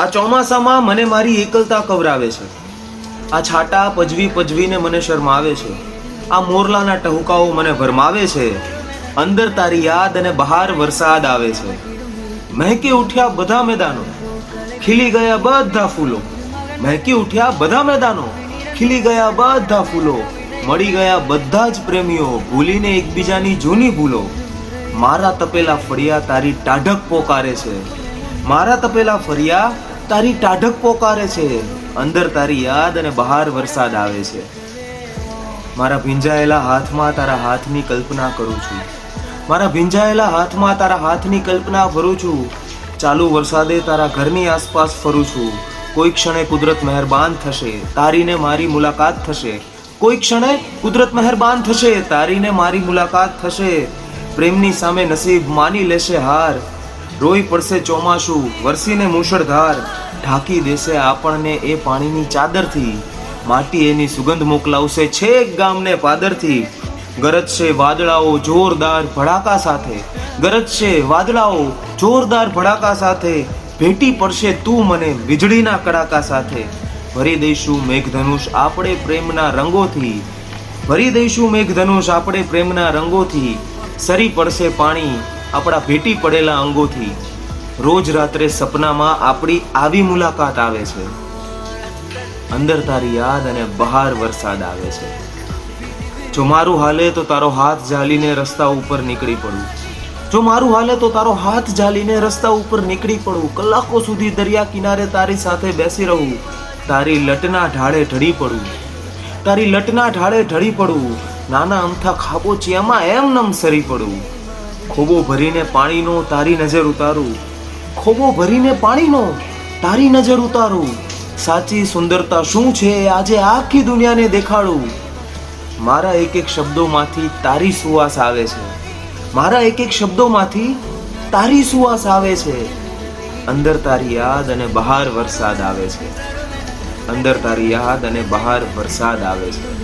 આ ચોમાસામાં મને મારી એકલતા કવરાવે છે. આ છાટા પજવી પજવીને મને શરમાવે છે. આ મોરલાના ટહુકાઓ મને ભરમાવે છે. અંદર તારી યાદ અને બહાર વરસાદ આવે છે. મહેકી ઉઠ્યા બધા મેદાનો, ખીલી ગયા બધા ફૂલો. મહેકી ઉઠ્યા બધા મેદાનો, ખીલી ગયા બધા ફૂલો. મળી ગયા બધા જ પ્રેમીઓ, ભૂલીને એકબીજાની જૂની ભૂલો. મારા તપેલા ફળિયા તારી ટાઢક પોકારે છે. મારા તપેલા ફળિયા તારી ટાઢક પોકારે છે. અંદર તારી યાદ અને બહાર વરસાદ આવે છે. મારા ભીંજાયેલા હાથમાં તારા હાથની કલ્પના કરું છું. મારા ભીંજાયેલા હાથમાં તારા હાથની કલ્પના ભરું છું. ચાલુ વરસાદે તારા ઘરની આસપાસ ફરું છું. કોઈ ક્ષણે કુદરત મહેરબાન થશે, તારીને મારી મુલાકાત થશે. કોઈ ક્ષણે કુદરત મહેરબાન થશે, તારીને મારી મુલાકાત થશે. પ્રેમની સામે નસીબ માની લેશે હાર. રોઈ પડશે ચોમાસું, વરસીને મુશળધાર. ઢાંકી દેશે આપણને એ પાણીની ચાદરથી. માટી એની સુગંધ મોકલાવશે છેક ગામને પાદરથી. ગરજશે વાદળાઓ જોરદાર ભડાકા સાથે, ગરજશે વાદળાઓ જોરદાર ભડાકા સાથે. ભેટી પડશે તું મને વીજળીના કડાકા સાથે. ભરી દઈશું મેઘધનુષ આપણે પ્રેમના રંગોથી. ભરી દઈશું મેઘધનુષ આપણે પ્રેમના રંગોથી. સરી પડશે પાણી આપણા ભેટી પડેલા અંગોથી. રોજ રાત્રે સપનામાં આપણી આવી મુલાકાત આવે છે. અંદર તારી યાદ અને બહાર વરસાદ આવે છે. જો મારું હાલે તો તારો હાથ ઝાલીને રસ્તા ઉપર નીકળી પડું. જો મારું હાલે તો તારો હાથ ઝાલીને રસ્તા ઉપર નીકળી પડું. કલાકો સુધી દરિયા કિનારે તારી સાથે બેસી રહું. તારી લટના ઢાળે ઢળી પડું. તારી લટના ઢાળે ઢળી પડું. નાના અમથા ખાબોચિયામાં એમનેમ સરી પડું. ખોબો ભરીને પાણીનો તારી નજર ઉતારું. ખોબો ભરીને પાણીનો તારી નજર ઉતારું. સાચી સુંદરતા શું છે આજે આખી દુનિયાને દેખાડું. મારા એક એક શબ્દોમાંથી તારી સુવાસ આવે છે. મારા એક એક શબ્દોમાંથી તારી સુવાસ આવે છે. અંદર તારી યાદ અને બહાર વરસાદ આવે છે. અંદર તારી યાદ અને બહાર વરસાદ આવે છે.